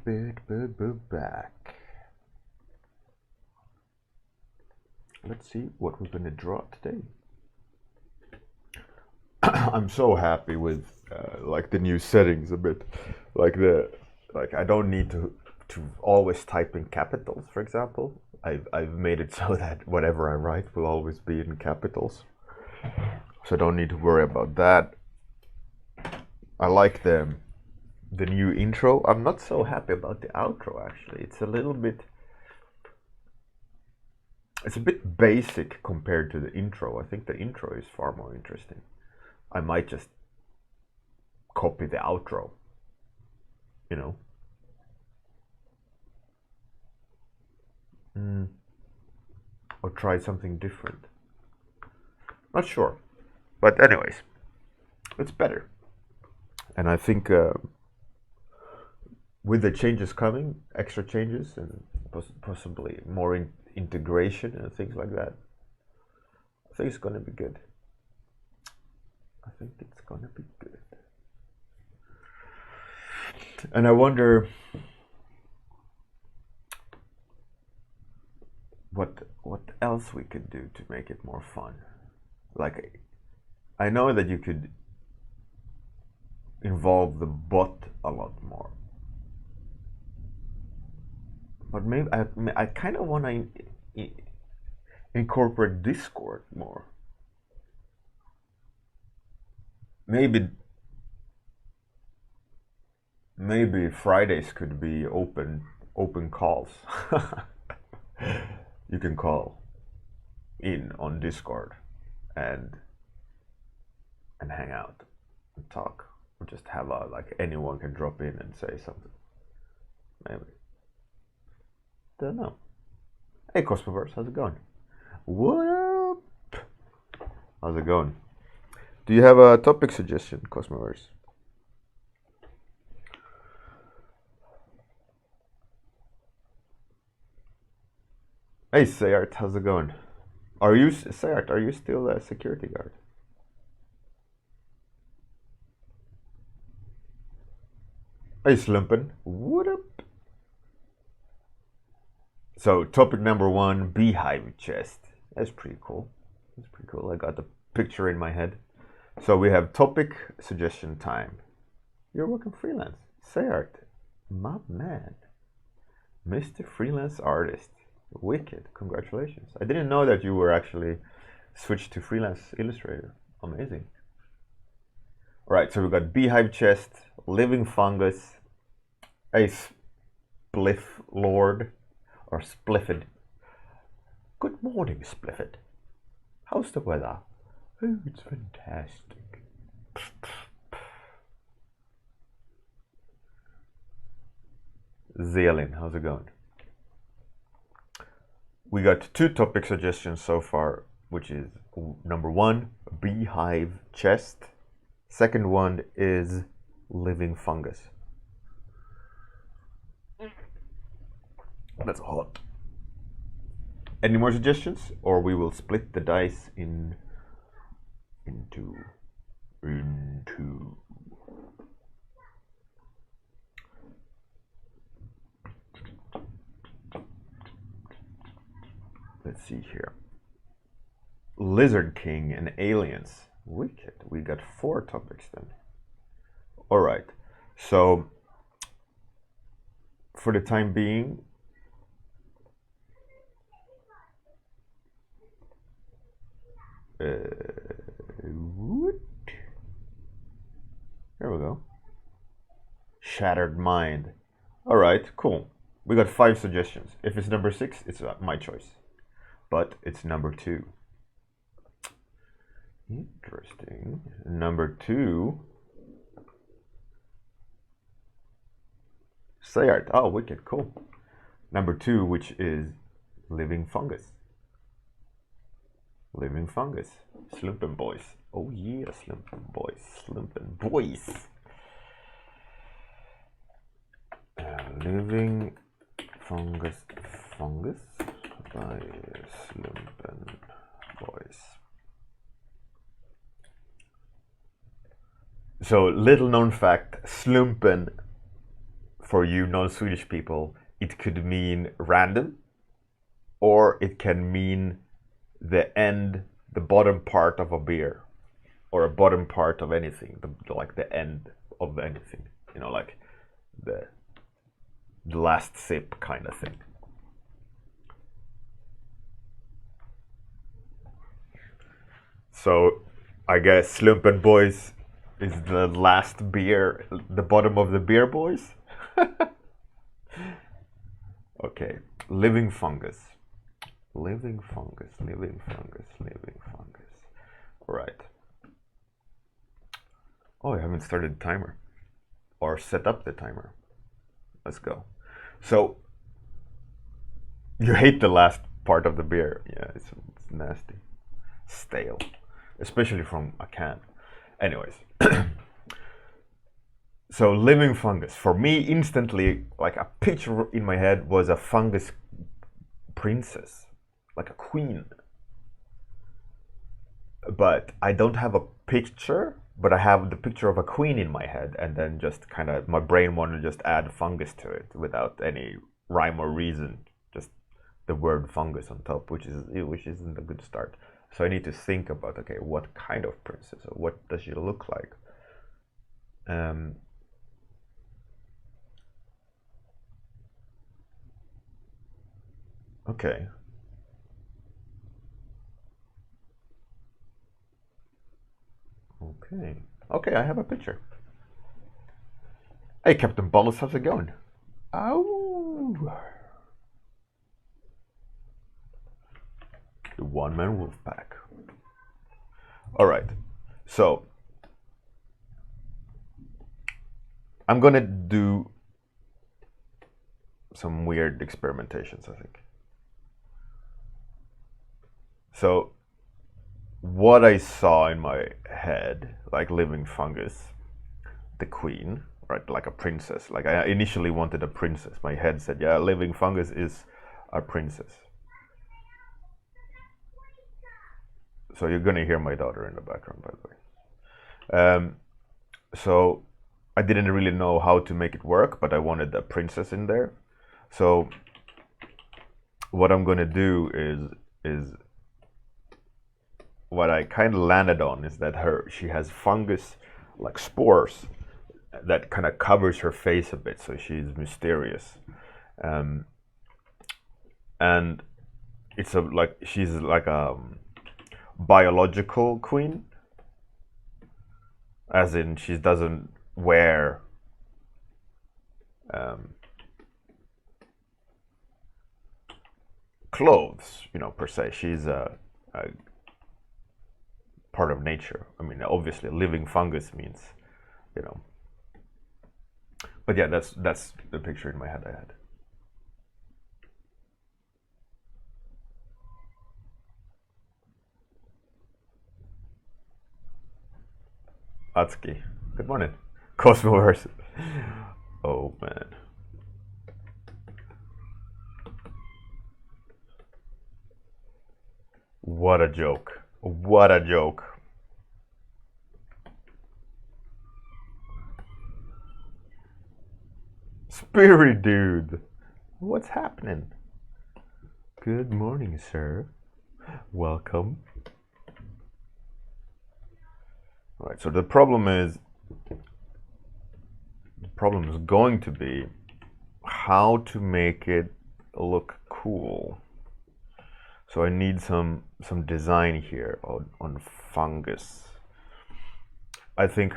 Back. Let's see what we're gonna draw today. I'm so happy with like the new settings a bit. Like I don't need to always type in capitals, for example. I've made it so that whatever I write will always be in capitals. So I don't need to worry about that. I like the new intro. I'm not so happy about the outro actually. It's a bit basic compared to the intro. I think the intro is far more interesting. I might just copy the outro, you know. Or try something different. Not sure. But anyways, it's better. And I think with the changes coming, extra changes and possibly more integration and things like that, I think it's gonna be good. I think it's gonna be good. And I wonder what else we could do to make it more fun. Like, I know that you could involve the bot a lot more, but maybe I kind of want to incorporate Discord more. Maybe Fridays could be open calls. You can call in on Discord and hang out and talk, or just have like anyone can drop in and say something. Maybe. Don't know. Hey Cosmoverse, how's it going? What up? How's it going? Do you have a topic suggestion, Cosmoverse? Hey Sayart, how's it going? Sayart, are you still a security guard? Hey Slumpin, what up? So topic number 1, beehive chest. That's pretty cool. That's pretty cool. I got the picture in my head. So we have topic suggestion time. You're working freelance. Sayart, my man. Mr. Freelance Artist. Wicked, congratulations. I didn't know that you were actually switched to freelance illustrator. Amazing. Alright, so we got beehive chest, living fungus, a spliff lord, or spliffed. Good morning, spliffed. How's the weather? Oh, it's fantastic. Zealin, how's it going? We got 2 topic suggestions so far, which is number 1, beehive chest. Second one is living fungus. That's hot. Any more suggestions, or we will split the dice into. Let's see here. Lizard King and aliens. Wicked. We got 4 topics then. All right. So for the time being, there we go. Shattered mind. All right, cool. We got 5 suggestions. If it's number 6, it's my choice, but it's number 2. Interesting. Number 2. Sayart. Oh, wicked, cool. Number 2, which is living fungus. Living fungus. Slumpin' boys. Oh yeah, slumpin' boys. Slumpin' boys. Living fungus by Slumpin' boys. So, little known fact, Slumpin' for you non-Swedish people, it could mean random, or it can mean the bottom part of a beer, or a bottom part of anything, like the end of anything, you know, like the last sip kind of thing. So I guess Slumpen Boys is the last beer, the bottom of the beer boys. Okay, living fungus. Living fungus, living fungus, living fungus. All right. Oh, I haven't started the timer or set up the timer. Let's go. So, you hate the last part of the beer. Yeah, it's nasty. Stale. Especially from a can. Anyways. So, living fungus. For me, instantly, like a picture in my head was a fungus princess. Like a queen. But I don't have a picture, but I have the picture of a queen in my head, and then just kind of my brain wanted to just add fungus to it without any rhyme or reason, just the word fungus on top, which isn't a good start. So I need to think about, okay, what kind of princess, or what does she look like? Okay. Okay. Okay, I have a picture. Hey, Captain Bolus, how's it going? Ow! The one-man wolf pack. All right, so I'm gonna do some weird experimentations, I think. So what I saw in my head, like living fungus, the queen, right, like a princess. Like I initially wanted a princess. My head said, yeah, living fungus is a princess. So you're gonna hear my daughter in the background, by the way. So I didn't really know how to make it work, but I wanted a princess in there. So what I'm gonna do is what I kind of landed on is that she has fungus, like spores, that kind of covers her face a bit, so she's mysterious, and she's like a biological queen, as in she doesn't wear clothes, you know, per se. She's a part of nature. I mean, obviously, living fungus means, you know. But yeah, that's the picture in my head I had. Atsuki, good morning. Cosmoverse. Oh man. What a joke. What a joke. Spirit dude. What's happening? Good morning, sir. Welcome. All right, so the problem is going to be how to make it look cool. So I need some design here on fungus. I think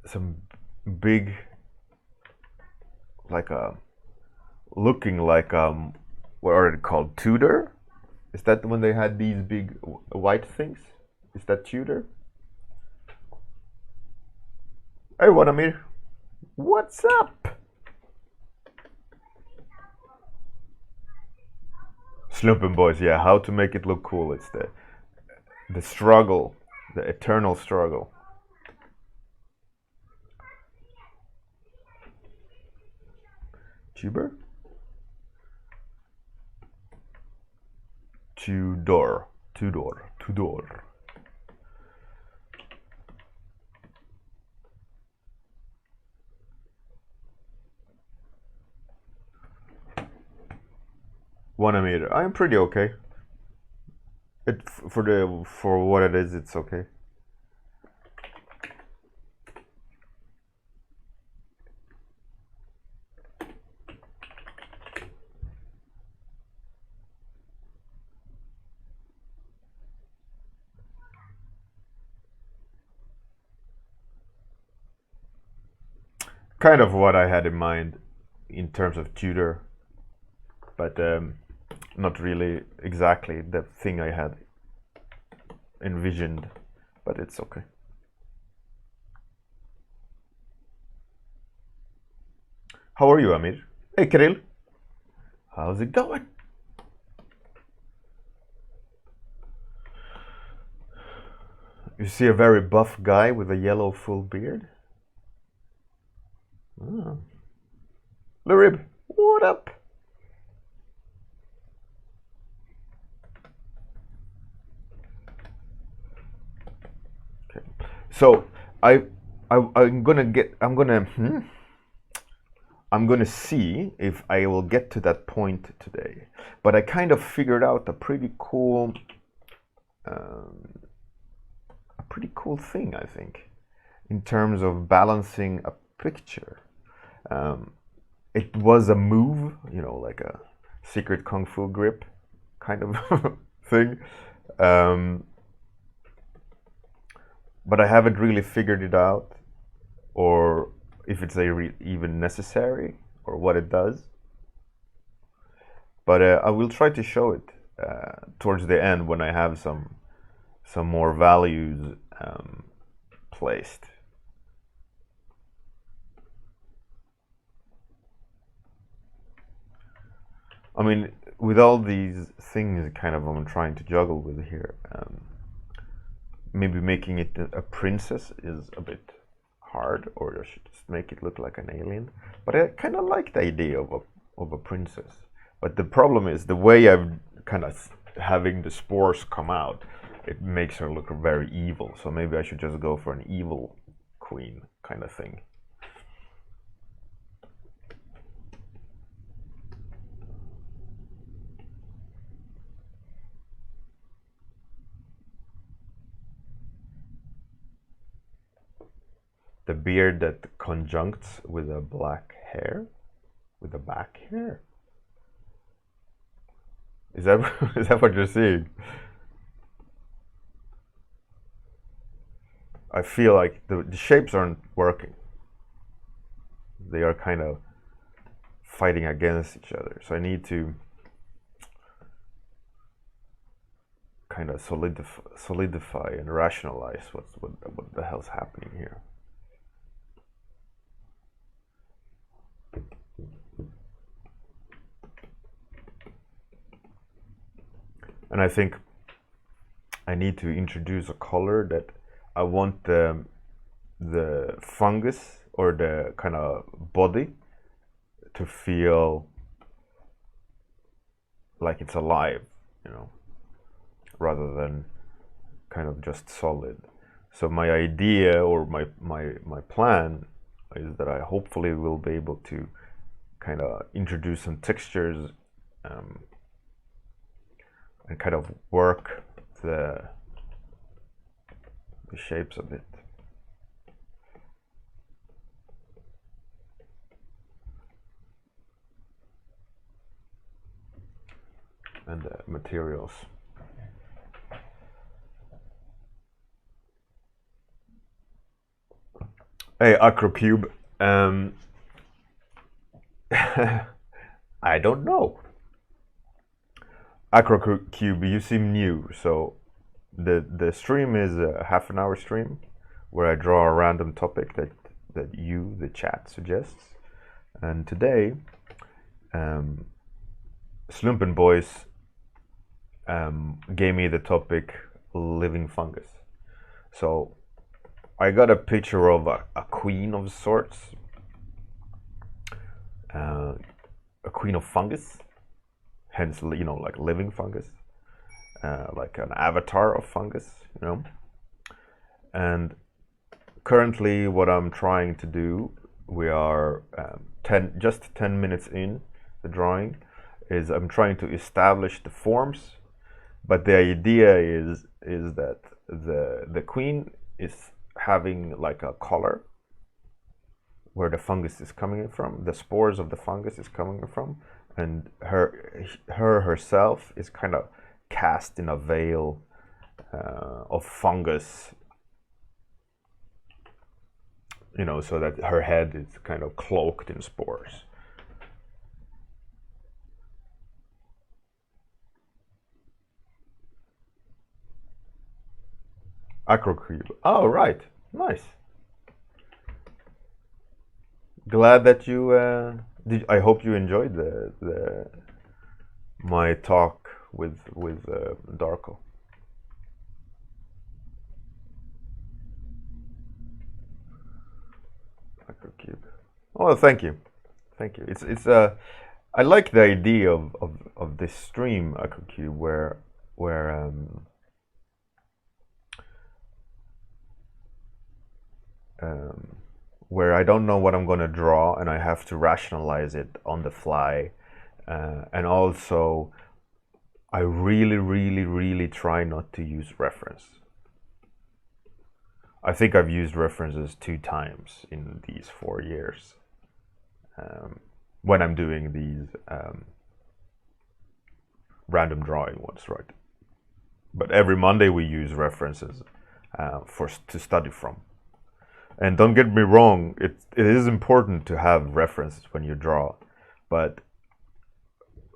some big, like looking like what are they called? Tudor? Is that when they had these big white things? Is that Tudor? Hey, Wanamir. What's up? Slumping boys, yeah, how to make it look cool. It's the struggle, the eternal struggle. Tudor? Tudor. 1 meter. I'm pretty okay. For what it is, it's okay. Kind of what I had in mind in terms of tutor, but not really exactly the thing I had envisioned, but it's okay. How are you, Amir? Hey, Kirill. How's it going? You see a very buff guy with a yellow full beard? Oh. Larib, what up? Okay. So I'm gonna see if I will get to that point today. But I kind of figured out a pretty cool thing, I think, in terms of balancing a picture. It was a move, you know, like a secret kung fu grip kind of thing. But I haven't really figured it out, or if it's even necessary, or what it does. But I will try to show it towards the end when I have some more values placed. I mean, with all these things kind of I'm trying to juggle with here, maybe making it a princess is a bit hard, or I should just make it look like an alien. But I kind of like the idea of a princess. But the problem is the way I'm kind of having the spores come out, it makes her look very evil. So maybe I should just go for an evil queen kind of thing. The beard that conjuncts with a black hair, with a back hair. Is that is that what you're seeing? I feel like the shapes aren't working. They are kind of fighting against each other. So I need to kind of solidify and rationalize what the hell's happening here. And I think I need to introduce a color that I want the fungus or the kind of body to feel like it's alive, you know, rather than kind of just solid. So my idea or my plan is that I hopefully will be able to kind of introduce some textures and kind of work the shapes a bit. And the materials. Hey, Acrocube. I don't know. Acrocube, you seem new, so the stream is a half an hour stream where I draw a random topic that you, the chat, suggests. And today, Slumpen Boys gave me the topic living fungus. So I got a picture of a queen of sorts, a queen of fungus, hence, you know, like living fungus, like an avatar of fungus, you know. And currently what I'm trying to do, we are just 10 minutes in the drawing, is I'm trying to establish the forms, but the idea is that the queen is having like a collar where the fungus is coming from, the spores of the fungus is coming from, and herself is kind of cast in a veil of fungus, you know, so that her head is kind of cloaked in spores. Acrocube. Oh, right. Nice. Glad that you I hope you enjoyed the my talk with Darko. Acrocube. Oh, thank you. Thank you. It's I like the idea of this stream, Acrocube, where where I don't know what I'm going to draw and I have to rationalize it on the fly. And also, I really try not to use reference. I think I've used references 2 times in these 4 years when I'm doing these random drawing ones, right? But every Monday we use references to study from. And don't get me wrong, it is important to have references when you draw, but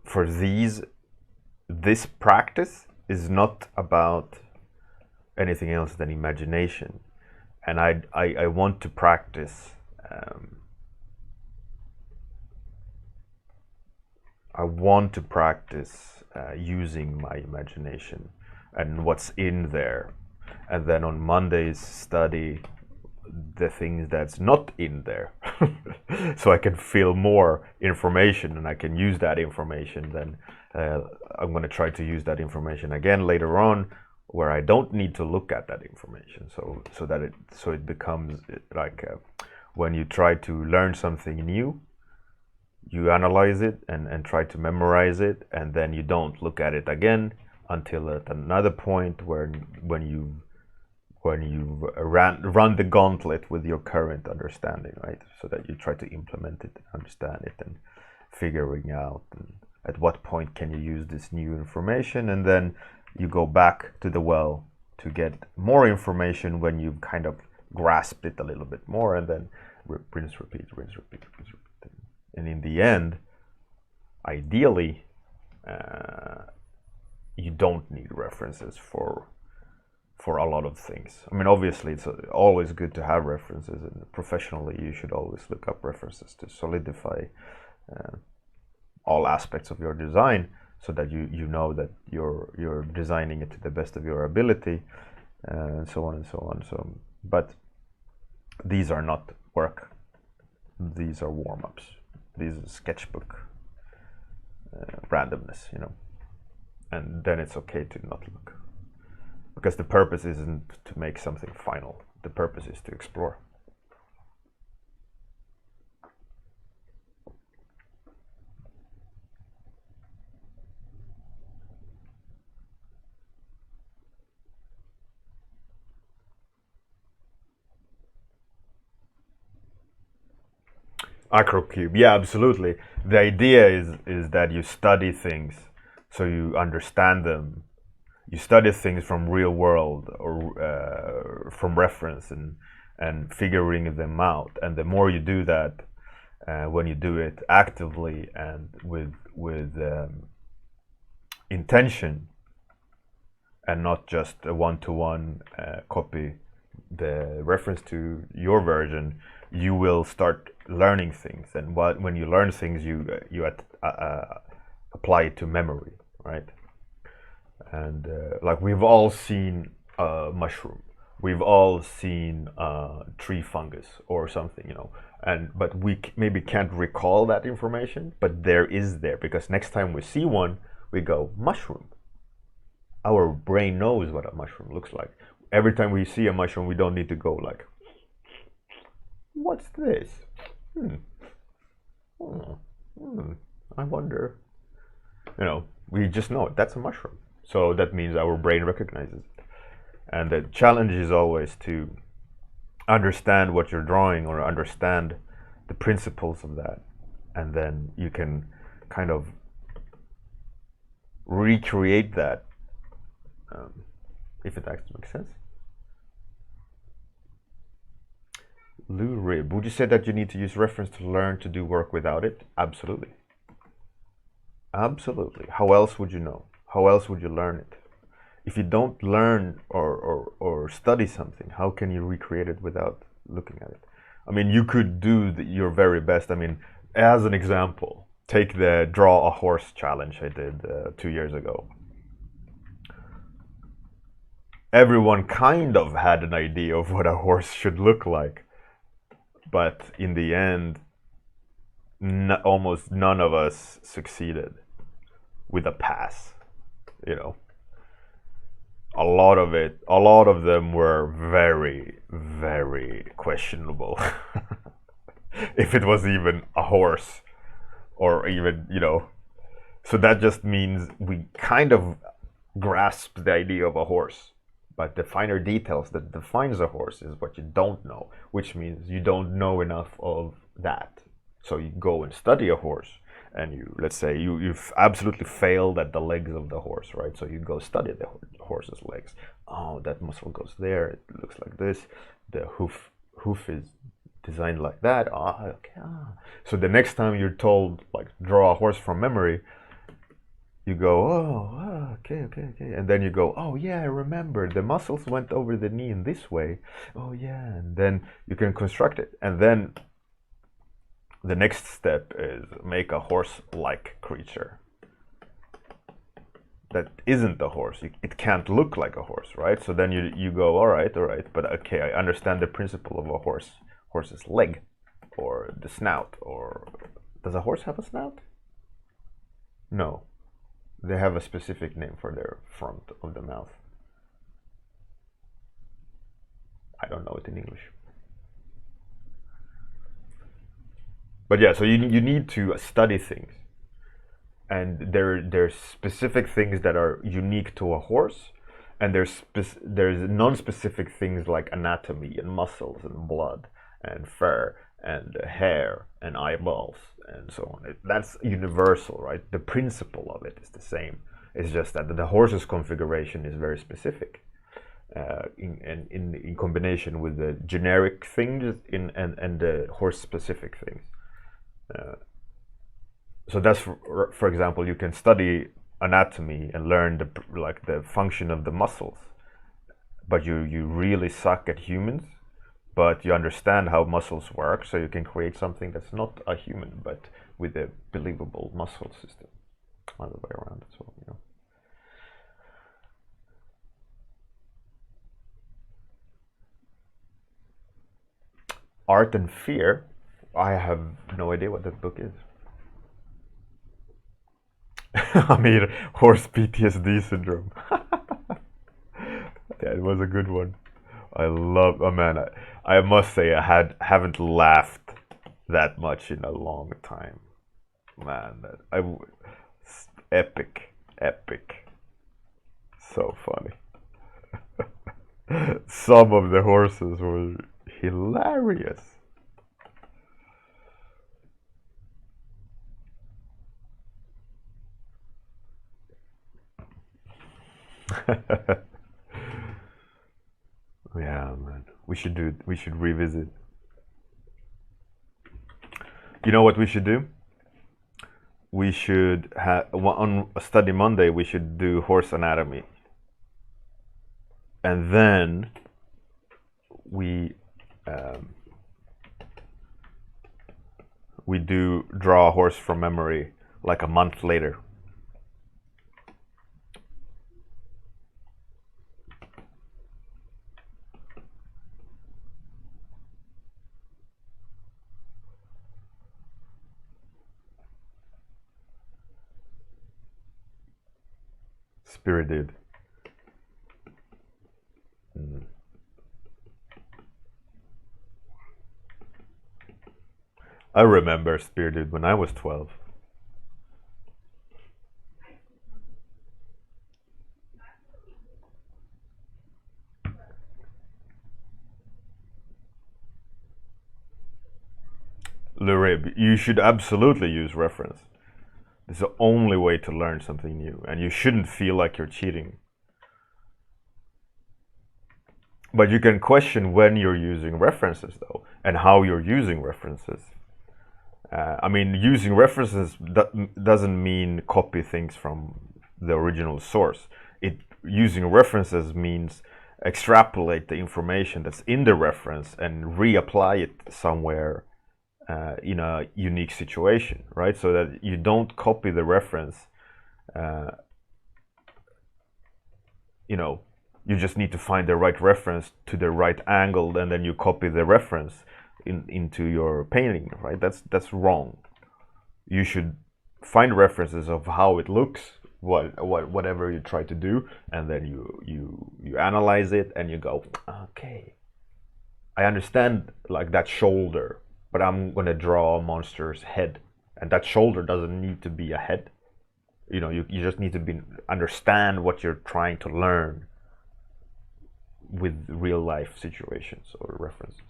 for this practice is not about anything else than imagination. And I want to practice using my imagination and what's in there, and then on Mondays study the things that's not in there so I can feel more information and I can use that information. Then I'm going to try to use that information again later on where I don't need to look at that information, so it becomes like when you try to learn something new, you analyze it and try to memorize it, and then you don't look at it again until at another point when you run the gauntlet with your current understanding, right? So that you try to implement it, understand it, and figuring out at what point can you use this new information, and then you go back to the well to get more information when you've kind of grasped it a little bit more, and then rinse, repeat, rinse, repeat, rinse, repeat. And in the end, ideally, you don't need references for a lot of things. I mean, obviously, it's always good to have references, and professionally, you should always look up references to solidify all aspects of your design, so that you know that you're designing it to the best of your ability, and so on and so on. So, but these are not work. These are warm-ups. These are sketchbook randomness, you know. And then it's okay to not look. Because the purpose isn't to make something final. The purpose is to explore. Acrocube, yeah, absolutely. The idea is that you study things so you understand them. You study things from real world or from reference and figuring them out. And the more you do that, when you do it actively and with intention, and not just a one-to-one copy the reference to your version, you will start learning things. And when you learn things, you apply it to memory, right? And like we've all seen a mushroom, we've all seen tree fungus or something, you know, but we maybe can't recall that information, but there because next time we see one, we go mushroom. Our brain knows what a mushroom looks like. Every time we see a mushroom, we don't need to go like, what's this? I wonder. You know, we just know it. That's a mushroom. So that means our brain recognizes it. And the challenge is always to understand what you're drawing or understand the principles of that. And then you can kind of recreate that, if it actually makes sense. Lou Rib, would you say that you need to use reference to learn to do work without it? Absolutely. Absolutely. How else would you know? How else would you learn it? If you don't learn or study something, how can you recreate it without looking at it? I mean, you could do your very best. I mean, as an example, take the draw a horse challenge I did 2 years ago. Everyone kind of had an idea of what a horse should look like, but in the end, almost none of us succeeded with a pass. You know, a lot of them were very, very questionable. If it was even a horse, or even, you know, so that just means we kind of grasp the idea of a horse, but the finer details that defines a horse is what you don't know, which means you don't know enough of that. So you go and study a horse, and let's say you've absolutely failed at the legs of the horse, right? So you go study the horse's legs. Oh, that muscle goes there. It looks like this. The hoof is designed like that. Okay. So the next time you're told, like, draw a horse from memory, you go, okay, and then you go, oh yeah, I remember the muscles went over the knee in this way. Oh yeah, and then you can construct it, and then the next step is make a horse-like creature that isn't a horse. It can't look like a horse, right? So then you go, all right, but okay, I understand the principle of a horse's leg, or the snout, or does a horse have a snout? No. They have a specific name for their front of the mouth. I don't know it in English. But yeah, so you need to study things. And there's specific things that are unique to a horse, and there's non-specific things like anatomy and muscles and blood and fur and hair and eyeballs and so on. That's universal, right? The principle of it is the same. It's just that the horse's configuration is very specific, in combination with the generic things and the horse-specific things. So that's, for example, you can study anatomy and learn the function of the muscles, but you really suck at humans, but you understand how muscles work, so you can create something that's not a human, but with a believable muscle system. Other way around as well, you know. Art and Fear. I have no idea what that book is. I mean, horse PTSD syndrome. Yeah, it was a good one. I love. Oh man, I must say haven't laughed that much in a long time. Man, epic, epic. So funny. Some of the horses were hilarious. Yeah, man. We should revisit. You know what we should do? We should have on Study Monday. We should do horse anatomy, and then we do draw a horse from memory like a month later. Spirited. I remember Spirited when I was 12. Lurib, you should absolutely use reference. It's the only way to learn something new, and you shouldn't feel like you're cheating. But you can question when you're using references, though, and how you're using references. I mean, using references doesn't mean copy things from the original source. Using references means extrapolate the information that's in the reference and reapply it somewhere in a unique situation, right? So that you don't copy the reference. You just need to find the right reference to the right angle, and then you copy the reference into your painting, right? That's wrong. You should find references of how it looks, whatever you try to do, and then you analyze it and you go, okay, I understand like that shoulder, but I'm gonna draw a monster's head, and that shoulder doesn't need to be a head. You just need to understand what you're trying to learn with real life situations or references.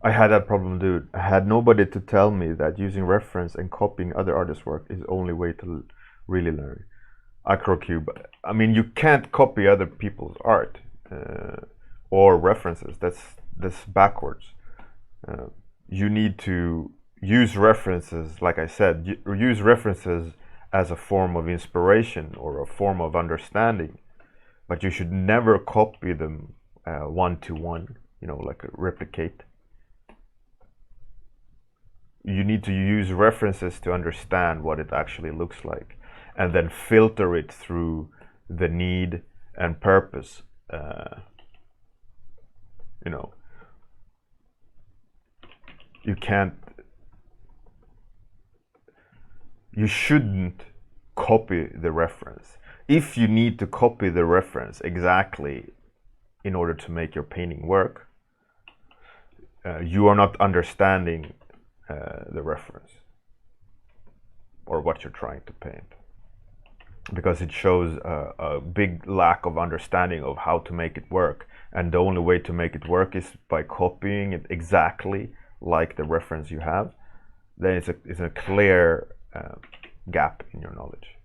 I had that problem, dude. I had nobody to tell me that using reference and copying other artists' work is the only way to really learn. Acrocube. I mean, you can't copy other people's art or references. That's backwards. You need to use references, like I said, use references as a form of inspiration or a form of understanding, but you should never copy them one to one. Like replicate. You need to use references to understand what it actually looks like, and then filter it through the need and purpose. You shouldn't copy the reference. If you need to copy the reference exactly in order to make your painting work, you are not understanding the reference or what you're trying to paint, because it shows a big lack of understanding of how to make it work, and the only way to make it work is by copying it exactly like the reference you have. Then it's a clear gap in your knowledge.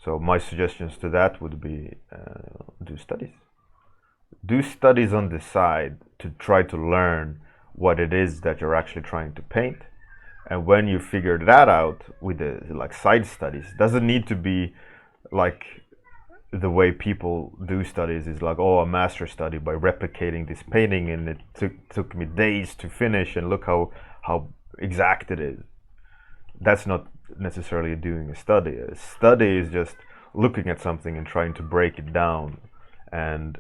So my suggestions to that would be do studies on the side to try to learn what it is that you're actually trying to paint. And when you figure that out with the side studies, doesn't need to be like the way people do studies is like, oh, a master study by replicating this painting, and it took me days to finish, and look how exact it is. That's not necessarily doing a study. A study is just looking at something and trying to break it down and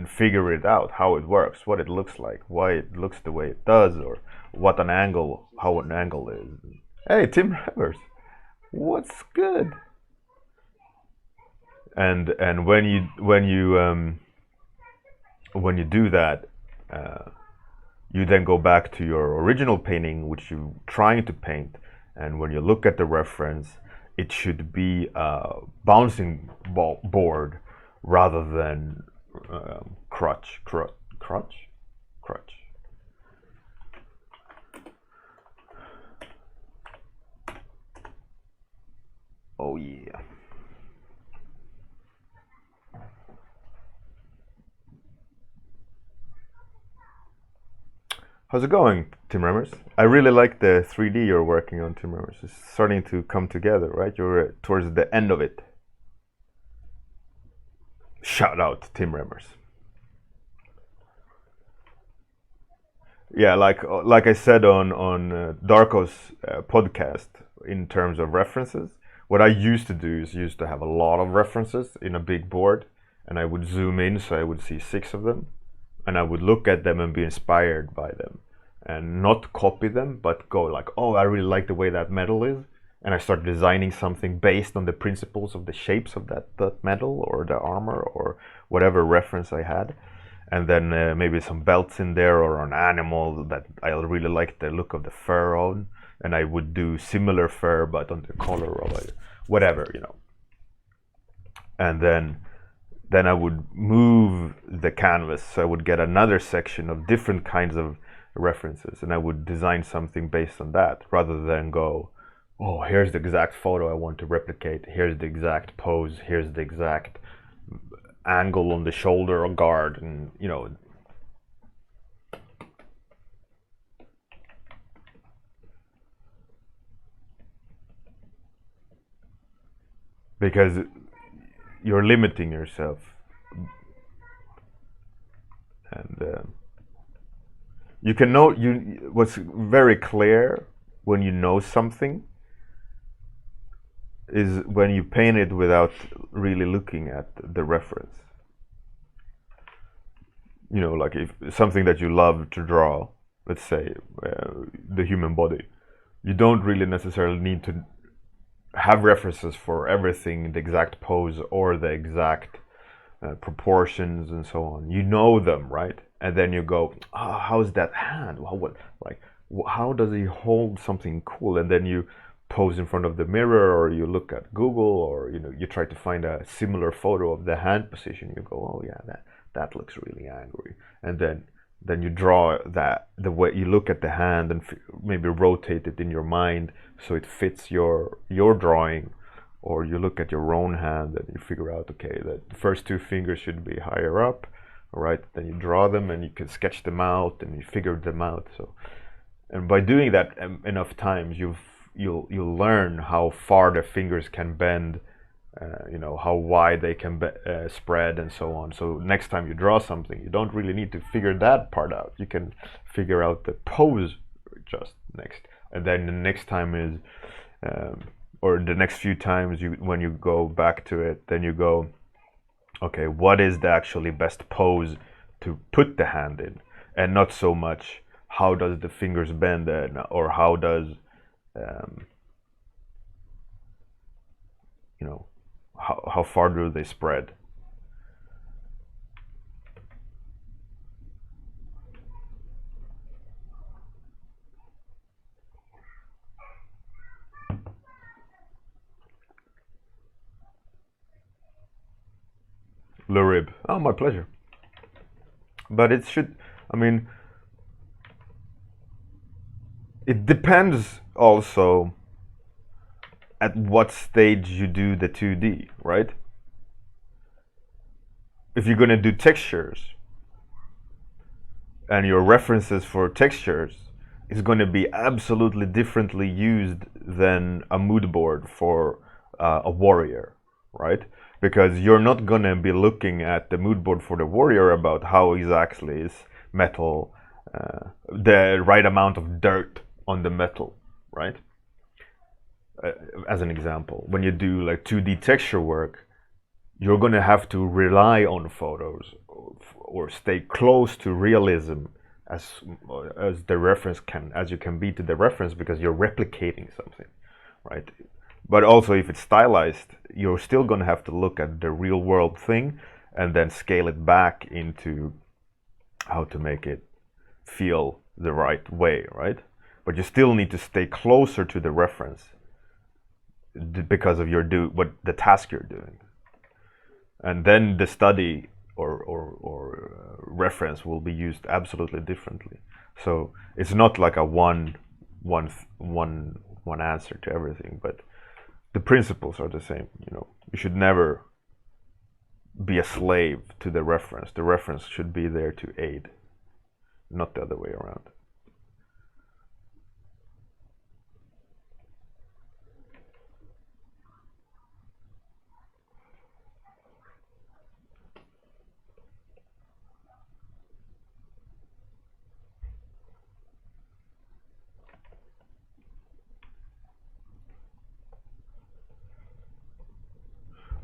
figure it out, how it works, what it looks like, why it looks the way it does, or how an angle is. Hey, Tim Remmers, what's good? And when you do that, you then go back to your original painting, which you're trying to paint, and when you look at the reference, it should be a bouncing board rather than crutch. Oh yeah. How's it going, Tim Remmers? I really like the 3D you're working on, Tim Remmers. It's starting to come together, right? You're towards the end of it. Shout out, Tim Remmers. Yeah, like I said on Darko's podcast, in terms of references, what I used to do is used to have a lot of references in a big board, and I would zoom in so I would see 6 of them, and I would look at them and be inspired by them, and not copy them, but go like, oh, I really like the way that metal is, and I start designing something based on the principles of the shapes of that metal or the armor or whatever reference I had. and then maybe some belts in there, or an animal that I really like the look of the fur on, and I would do similar fur but on the color of it, whatever, you know. And then I would move the canvas, so I would get another section of different kinds of references, and I would design something based on that, rather than go, oh, here's the exact photo I want to replicate, here's the exact pose, here's the exact angle on the shoulder or guard, and you know. Because you're limiting yourself, and you can know, what's very clear when you know something is when you paint it without really looking at the reference. You know, like if something that you love to draw, let's say the human body, you don't really necessarily need to have references for everything, the exact pose or the exact proportions and so on. You know them, right? And then you go, oh, how's that hand? How does he hold something cool? And then you pose in front of the mirror, or you look at Google, or you know, you try to find a similar photo of the hand position. You go, oh yeah, that looks really angry. And then you draw that, the way you look at the hand, and maybe rotate it in your mind so it fits your drawing. Or you look at your own hand and you figure out, okay, the first two fingers should be higher up, all right? Then you draw them and you can sketch them out and you figure them out. So, and by doing that enough times, you'll learn how far the fingers can bend, you know, how wide they can spread and so on. So next time you draw something, you don't really need to figure that part out. You can figure out the pose just next. And then the next time is, or the next few times when you go back to it, then you go, okay, what is the actually best pose to put the hand in? And not so much how does the fingers bend, or how does, you know, how far do they spread? Le rib. Oh, my pleasure. But it should, I mean, it depends also at what stage you do the 2D, right? If you're going to do textures, and your references for textures is going to be absolutely differently used than a mood board for a warrior, right? Because you're not going to be looking at the mood board for the warrior about how exactly is metal, the right amount of dirt on the metal, right? As an example, when you do like 2D texture work, you're going to have to rely on photos or stay close to realism as the reference as you can be to the reference, because you're replicating something, right? But also, if it's stylized, you're still going to have to look at the real world thing and then scale it back into how to make it feel the right way, right? But you still need to stay closer to the reference because of what the task you're doing. And then the study or reference will be used absolutely differently. So it's not like a one answer to everything, but the principles are the same. You know, you should never be a slave to the reference. The reference should be there to aid, not the other way around.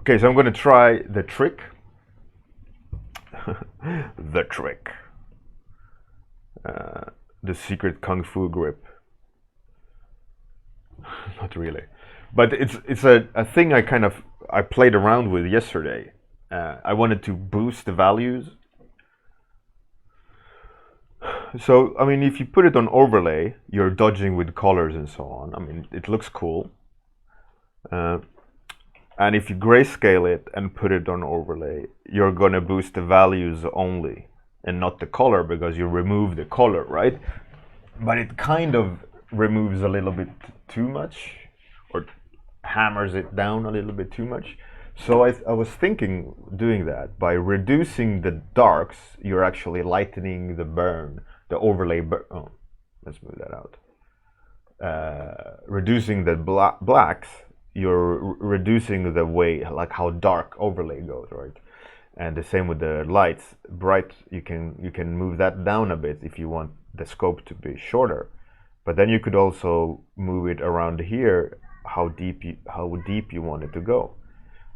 Okay, so I'm going to try the trick. The trick. The secret kung fu grip. Not really. But it's a thing I played around with yesterday. I wanted to boost the values So, I mean, if you put it on overlay, you're dodging with colors and so on. I mean, it looks cool. And if you grayscale it and put it on overlay, you're gonna boost the values only and not the color, because you remove the color, right? But it kind of removes a little bit too much, or hammers it down a little bit too much. So I was thinking doing that by reducing the darks, you're actually lightening the burn, the overlay burn. Oh, let's move that out. Reducing the blacks, you're reducing the way, like how dark overlay goes, right? And the same with the lights. Bright, you can move that down a bit if you want the scope to be shorter. But then you could also move it around here, how deep you want it to go.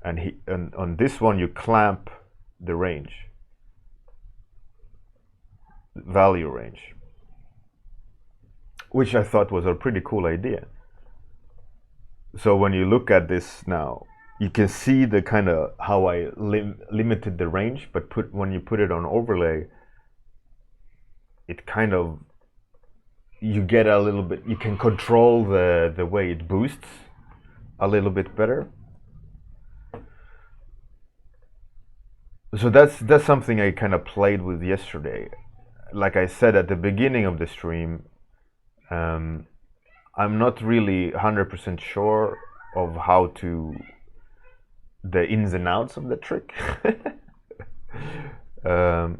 And on this one, you clamp the range, value range, which I thought was a pretty cool idea. So when you look at this now, you can see the kind of how I limited the range, but when you put it on overlay, it kind of, you get a little bit, you can control the way it boosts a little bit better. So that's something I kind of played with yesterday. Like I said at the beginning of the stream, I'm not really 100% sure of how to, the ins and outs of the trick. Yeah.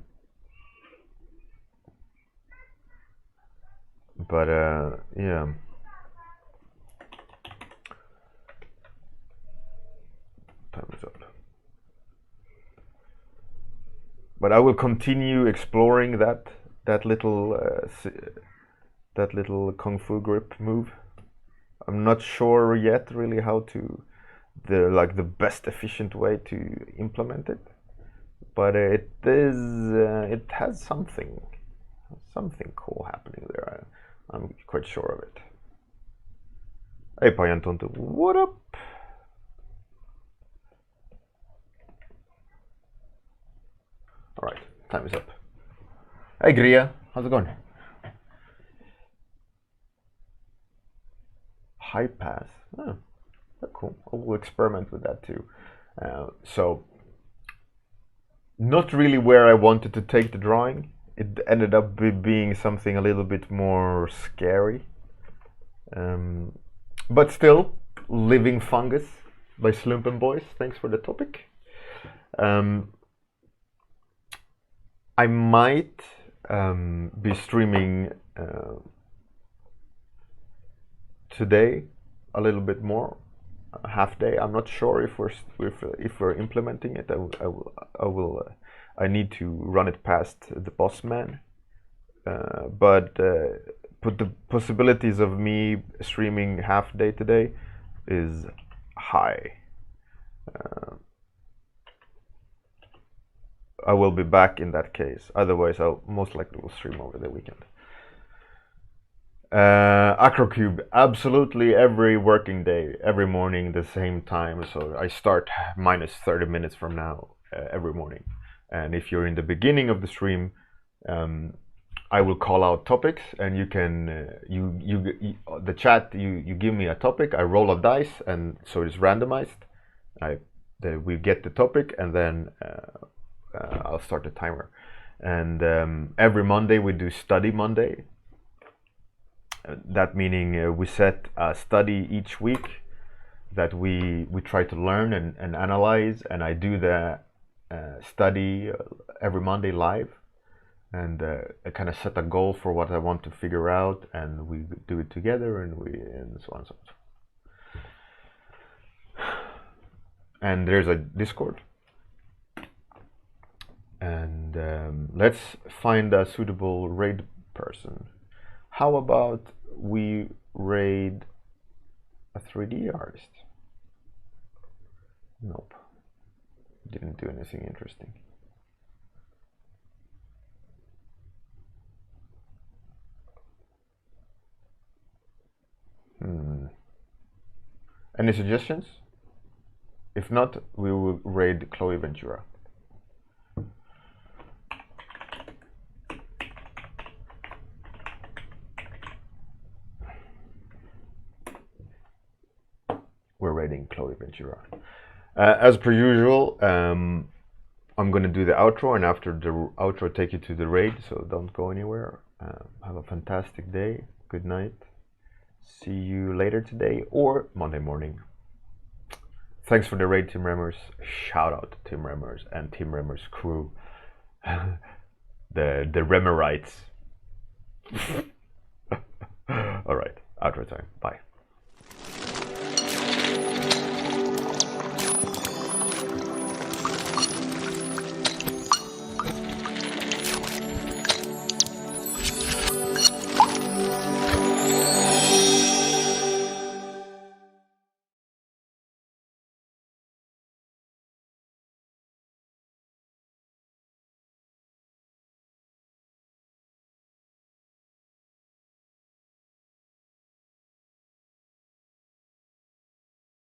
Time is up. But I will continue exploring that little kung fu grip move. I'm not sure yet really how to the best efficient way to implement it, but it has something cool happening there. I'm quite sure of it. Hey Payantonto, what up? All right, time is up. Hey Gria, how's it going? High pass. Oh, that's cool. I will experiment with that too. So, not really where I wanted to take the drawing. It ended up being something a little bit more scary. But still, Living Fungus by Slumpen Boys. Thanks for the topic. I might be streaming today a little bit more, a half day. I'm not sure if we're implementing it. I need to run it past the boss man. But the possibilities of me streaming half day today is high. I will be back in that case. Otherwise, I'll most likely will stream over the weekend. Acrocube, absolutely every working day, every morning, the same time. So I start minus 30 minutes from now every morning. And if you're in the beginning of the stream, I will call out topics, and you can the chat. You give me a topic, I roll a dice, and so it's randomized. We get the topic, and then I'll start the timer. And every Monday we do Study Monday. That meaning we set a study each week that we try to learn and analyze, and I do the study every Monday live, and I kind of set a goal for what I want to figure out, and we do it together, and so on and so on. And there's a Discord, and let's find a suitable raid person. How about we raid a 3D artist? Nope. Didn't do anything interesting. Any suggestions? If not, we will raid Chloe Ventura. raiding Chloe Ventura. As per usual, I'm going to do the outro, and after the outro, take you to the raid, so don't go anywhere. Have a fantastic day. Good night. See you later today or Monday morning. Thanks for the raid, Tim Remmers. Shout out to Tim Remmers and Tim Remmers crew. the Remmerites. All right, outro time. Bye.